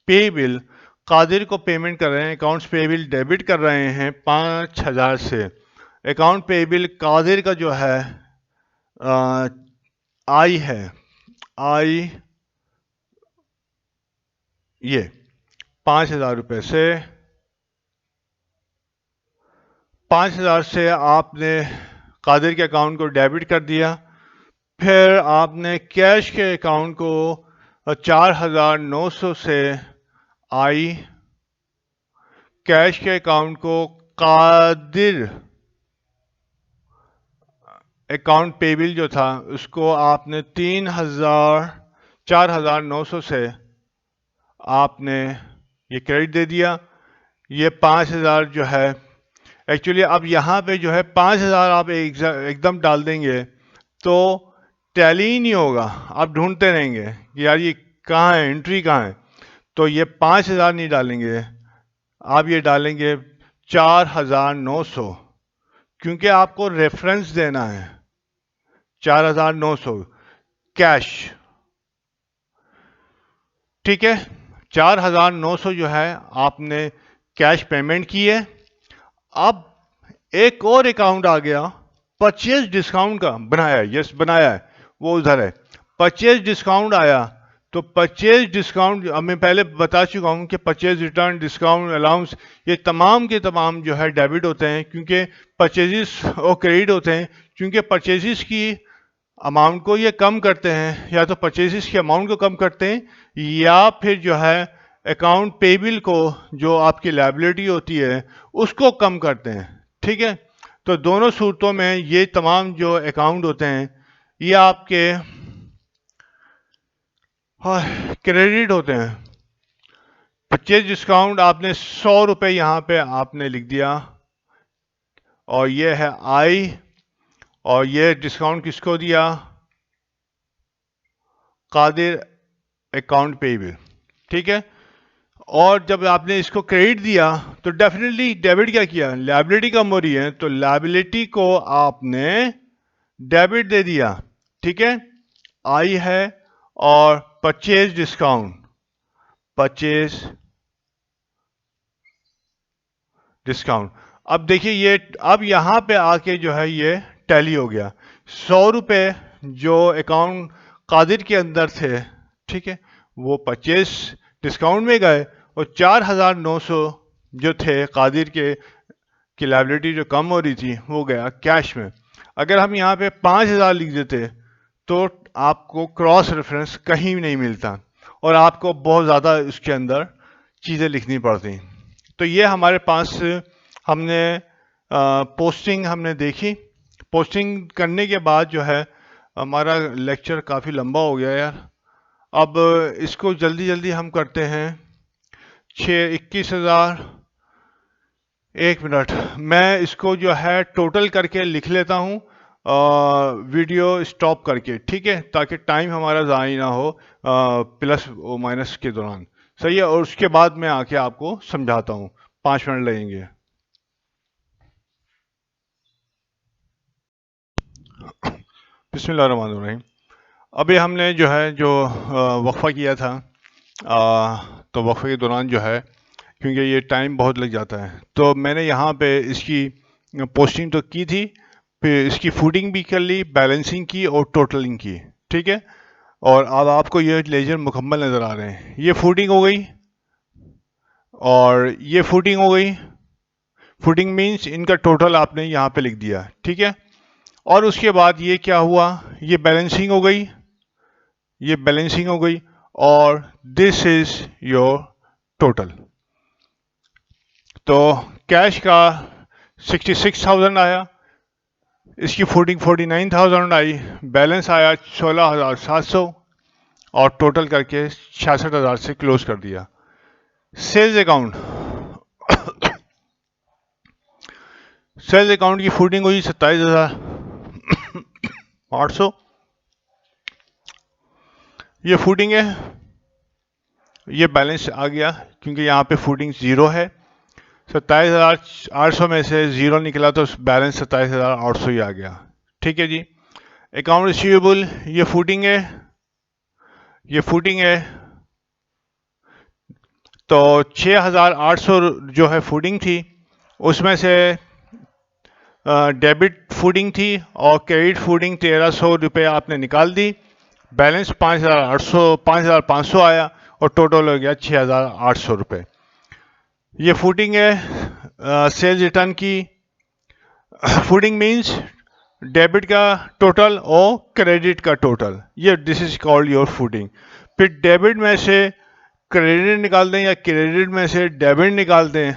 पेएबल। कादिर को पेमेंट कर रहे हैं, अकाउंट्स पेएबल डेबिट कर रहे हैं 5,000 से। अकाउंट पेएबल कादिर का जो है आई है, आई ये 5,000 रुपये से, 5,000 से आपने कादिर के अकाउंट को डेबिट कर दिया। फिर आपने कैश के अकाउंट को 4,900 से आई, कैश के अकाउंट को कादिर अकाउंट पेबल जो था उसको आपने 4,900 से आपने ये क्रेडिट दे दिया। ये 5,000 जो है एक्चुअली अब यहाँ पे जो है 5,000 आप एकदम डाल देंगे तो टैली ही नहीं होगा, आप ढूंढते रहेंगे कि यार ये कहाँ है, एंट्री कहाँ है। तो ये 5,000 नहीं डालेंगे, आप ये डालेंगे 4,900, क्योंकि आपको रेफरेंस देना है 4,900 कैश। ठीक है, 4,900 जो है आपने कैश पेमेंट की है। अब एक और अकाउंट आ गया परचेज डिस्काउंट का, बनाया है, यस बनाया है, वो उधर है। परचेज डिस्काउंट आया, तो परचेज डिस्काउंट अब मैं पहले बता चुका हूं कि परचेज रिटर्न डिस्काउंट अलाउंस ये तमाम के तमाम जो है डेबिट होते हैं, क्योंकि परचेजेस और क्रेडिट होते हैं, क्योंकि परचेजेस की अमाउंट को ये कम करते हैं, या तो परचेजेस की अमाउंट को कम करते हैं या फिर जो है अकाउंट पेबल को, जो आपकी लायबिलिटी होती है, उसको कम करते हैं। ठीक है, तो दोनों सूरतों में ये तमाम जो अकाउंट होते हैं ये आपके क्रेडिट होते हैं। परचेज डिस्काउंट आपने 100 रुपये यहाँ पे आपने लिख दिया, और ये है आई, और ये डिस्काउंट किसको दिया? Qadir account payable. ठीक है, और जब आपने इसको क्रेडिट दिया तो डेफिनेटली डेबिट क्या किया? लायबिलिटी कम हो रही है, तो लायबिलिटी को आपने डेबिट दे दिया। ठीक है, आई है, और परचेज डिस्काउंट, परचेज डिस्काउंट। अब देखिए ये अब यहां पे आके जो है ये टैली हो गया। 100 रुपये जो अकाउंट कादिर के अंदर थे, ठीक है, वो परचेज डिस्काउंट में गए, और 4,900 जो थे कादिर के की लायबिलिटी जो कम हो रही थी वो गया कैश में। अगर हम यहाँ पे 5,000 लिख देते तो आपको क्रॉस रेफरेंस कहीं नहीं मिलता, और आपको बहुत ज़्यादा उसके अंदर चीज़ें लिखनी पड़ती। तो ये हमारे पास हमने पोस्टिंग हमने देखी। पोस्टिंग करने के बाद जो है हमारा लेक्चर काफ़ी लंबा हो गया यार। अब इसको जल्दी जल्दी हम करते हैं। 21,000, एक मिनट, मैं इसको जो है टोटल करके लिख लेता हूँ वीडियो स्टॉप करके, ठीक है, ताकि टाइम हमारा ज़ाया ना हो प्लस और माइनस के दौरान। सही है, और उसके बाद मैं आके आपको समझाता हूँ, 5 मिनट लगेंगे। बिस्मिल्लाहिर्रहमानिर्रहीम। अभी हमने जो है जो वक्फा किया था, तो वक्फे के दौरान जो है, क्योंकि ये टाइम बहुत लग जाता है, तो मैंने यहाँ पे इसकी पोस्टिंग तो की थी, फिर इसकी फूडिंग भी कर ली, बैलेंसिंग की और टोटलिंग की। ठीक है, और अब आपको ये लेजर मुकम्मल नज़र आ रहे हैं। ये फूडिंग हो गई और ये फूडिंग हो गई। फूडिंग मीन्स इनका टोटल आपने यहाँ पे लिख दिया। ठीक है, और उसके बाद ये क्या हुआ? ये बैलेंसिंग हो गई, ये बैलेंसिंग हो गई, और दिस इज योर टोटल। तो कैश का 66,000 आया, इसकी फूडिंग 49,000 आई, बैलेंस आया 16,700, और टोटल करके 66,000 से क्लोज कर दिया। सेल्स अकाउंट, सेल्स अकाउंट की फूडिंग हुई 27,800, ये फूडिंग है, ये बैलेंस आ गया क्योंकि यहाँ पे फूडिंग 0 है। 27,800 में से 0 निकला तो बैलेंस 27,800 ही आ गया। ठीक है जी। अकाउंट रिसीवेबल, ये फूडिंग है, ये फूडिंग है, तो 6,800 जो है फूडिंग थी, उसमें से डेबिट फूडिंग थी और क्रेडिट फूडिंग 1,300 रुपये आपने निकाल दी। बैलेंस 5,500 आया, और टोटल हो गया 6,800 रुपये। ये फूडिंग है सेल्स रिटर्न की। फूडिंग मीन्स डेबिट का टोटल और क्रेडिट का टोटल, ये this is called your fooding. फिर डेबिट में से क्रेडिट निकाल दें या क्रेडिट में से डेबिट निकाल दें,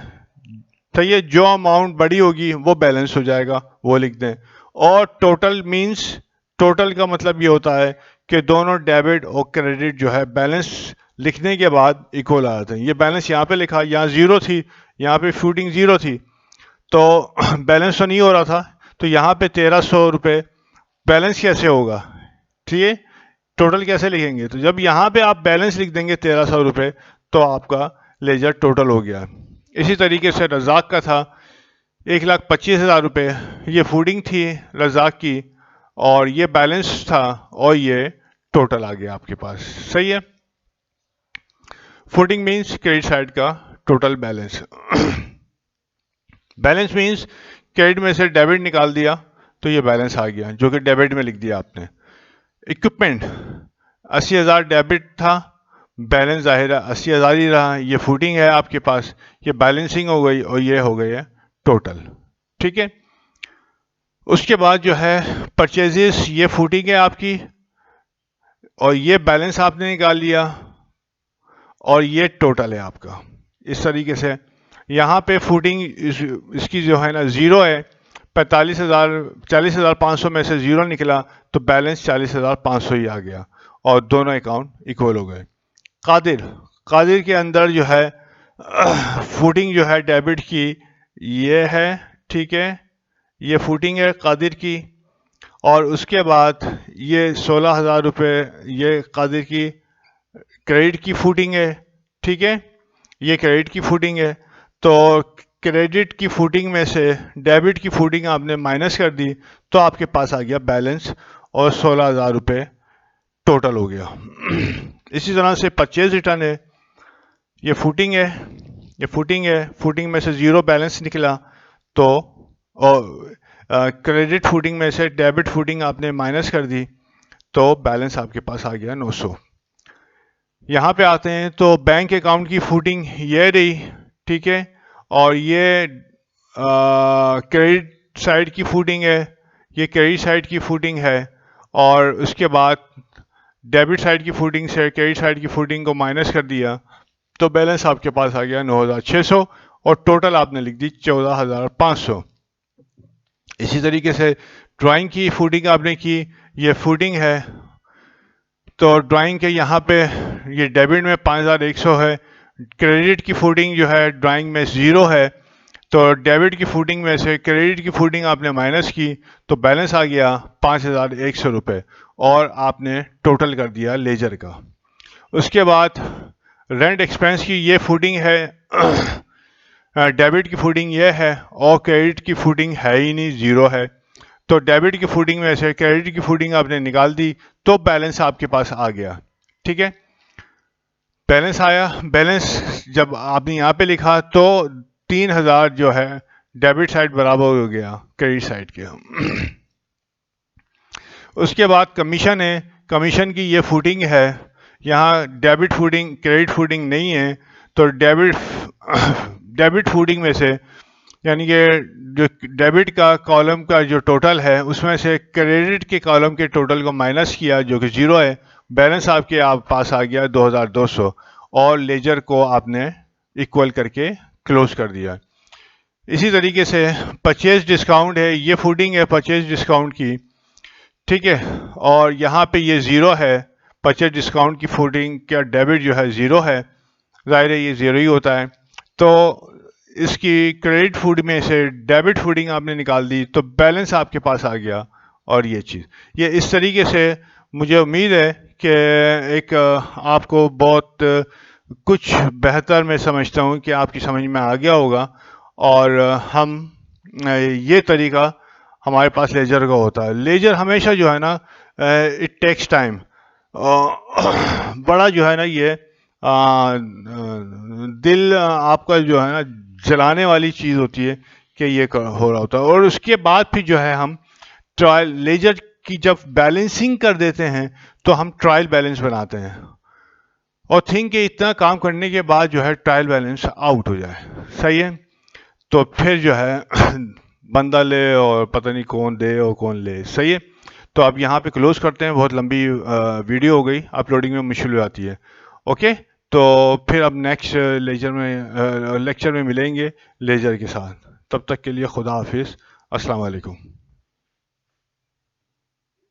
तो ये जो अमाउंट बड़ी होगी वो बैलेंस हो जाएगा, वो लिख दें। और टोटल मीन्स, टोटल का मतलब ये होता है कि दोनों डेबिट और क्रेडिट जो है बैलेंस लिखने के बाद इक्वल आ जाते हैं। ये बैलेंस यहाँ पे लिखा, यहाँ 0 थी, यहाँ पे फूडिंग 0 थी, तो बैलेंस तो नहीं हो रहा था, तो यहाँ पे 1,300 रुपये बैलेंस कैसे होगा? ठीक है, टोटल कैसे लिखेंगे? तो जब यहाँ पे आप बैलेंस लिख देंगे 1,300 रुपये, तो आपका लेजर टोटल हो गया। इसी तरीके से रज़ाक का था 1,25,000 रुपये, ये फूडिंग थी रज़ाक की, और ये बैलेंस था, और ये टोटल आ गया आपके पास। सही है। फुटिंग मीन्स क्रेडिट साइड का total balance. Balance means credit में से डेबिट निकाल दिया तो ये बैलेंस आ गया, जो कि डेबिट में लिख दिया आपने। इक्विपमेंट 80,000 डेबिट था, बैलेंस जाहिर है 80,000 ही रहा। ये फुटिंग है आपके पास, ये बैलेंसिंग हो गई और ये हो गई है टोटल। ठीक है, उसके बाद जो है परचेजेस, ये फुटिंग है आपकी और ये बैलेंस आपने निकाल लिया और ये टोटल है आपका। इस तरीके से यहाँ पे फुटिंग इसकी जो है ना ज़ीरो है, 40,500 में से ज़ीरो निकला तो बैलेंस 40,500 ही आ गया और दोनों अकाउंट इक्वल हो गए। कादिर के अंदर जो है फुटिंग जो है डेबिट की ये है, ठीक है, ये फुटिंग है कादिर की। और उसके बाद ये 16,000 रुपये ये कादिर की क्रेडिट की फुटिंग है, ठीक है, ये क्रेडिट की फुटिंग है। तो क्रेडिट की फुटिंग में से डेबिट की फुटिंग आपने माइनस कर दी तो आपके पास आ गया बैलेंस और 16,000 रुपये टोटल हो गया। इसी तरह से परचेज रिटर्न है, ये फुटिंग है, ये फुटिंग है, फुटिंग में से ज़ीरो बैलेंस निकला तो और क्रेडिट फुटिंग में से डेबिट फुटिंग आपने माइनस कर दी तो बैलेंस आपके पास आ गया 900। यहाँ पे आते हैं तो बैंक अकाउंट की फुटिंग ये रही, ठीक है, और ये क्रेडिट साइड की फुटिंग है, ये क्रेडिट साइड की फुटिंग है। और उसके बाद डेबिट साइड की फुटिंग से क्रेडिट साइड की फुटिंग को माइनस कर दिया तो बैलेंस आपके पास आ गया 9,600 और टोटल आपने लिख दी 14,500। इसी तरीके से ड्राइंग की फुटिंग आपने की, ये फुटिंग है तो ड्राइंग के यहाँ पे ये डेबिट में 5,100 है, क्रेडिट की फुटिंग जो है ड्राइंग में ज़ीरो है तो डेबिट की फुटिंग में से क्रेडिट की फुटिंग आपने माइनस की तो बैलेंस आ गया 5,100 रुपये और आपने टोटल कर दिया लेजर का। उसके बाद रेंट एक्सपेंस की ये फुटिंग है, डेबिट की फुटिंग ये है और क्रेडिट की फुटिंग है ही नहीं, ज़ीरो है। तो डेबिट की फुटिंग में से क्रेडिट की फुटिंग आपने निकाल दी तो बैलेंस आपके पास आ गया, ठीक है, बैलेंस आया। बैलेंस जब आपने यहाँ पे लिखा तो 3,000 जो है डेबिट साइड बराबर हो गया क्रेडिट साइड के। उसके बाद कमीशन है, कमीशन की ये फुटिंग है, यहाँ डेबिट फुटिंग क्रेडिट फुटिंग नहीं है तो डेबिट फुटिंग में से यानी कि जो डेबिट का कॉलम का जो टोटल है उसमें से क्रेडिट के कॉलम के टोटल को माइनस किया जो कि ज़ीरो है, बैलेंस आपके पास आ गया 2,200 और लेजर को आपने इक्वल करके क्लोज कर दिया। इसी तरीके से परचेज डिस्काउंट है, ये फुटिंग है परचेज डिस्काउंट की, ठीक है, और यहाँ पे ये ज़ीरो है, परचेज डिस्काउंट की फुटिंग क्या डेबिट जो है ज़ीरो है, ज़ाहिर है ये ज़ीरो ही होता है। तो इसकी क्रेडिट फुट में से डेबिट फुटिंग आपने निकाल दी तो बैलेंस आपके पास आ गया। और ये चीज़ ये इस तरीके से मुझे उम्मीद है कि एक आपको बहुत कुछ बेहतर मैं समझता हूँ कि आपकी समझ में आ गया होगा। और हम ये तरीका हमारे पास लेजर का होता है। लेजर हमेशा जो है ना इट टेक्स टाइम, बड़ा जो है ना ये दिल आपका जो है ना जलाने वाली चीज़ होती है कि ये हो रहा होता है। और उसके बाद फिर जो है हम ट्रायल लेजर की जब बैलेंसिंग कर देते हैं तो हम ट्रायल बैलेंस बनाते हैं और थिंक कि इतना काम करने के बाद जो है ट्रायल बैलेंस आउट हो जाए, सही है, तो फिर जो है बंदा ले और पता नहीं कौन दे और कौन ले, सही है। तो अब यहाँ पे क्लोज करते हैं, बहुत लंबी वीडियो हो गई, अपलोडिंग में मुश्किल हो जाती है। ओके, तो फिर अब नेक्स्ट लेक्चर में मिलेंगे लेजर के साथ। तब तक के लिए खुदा हाफिज़, अस्सलाम वालेकुम।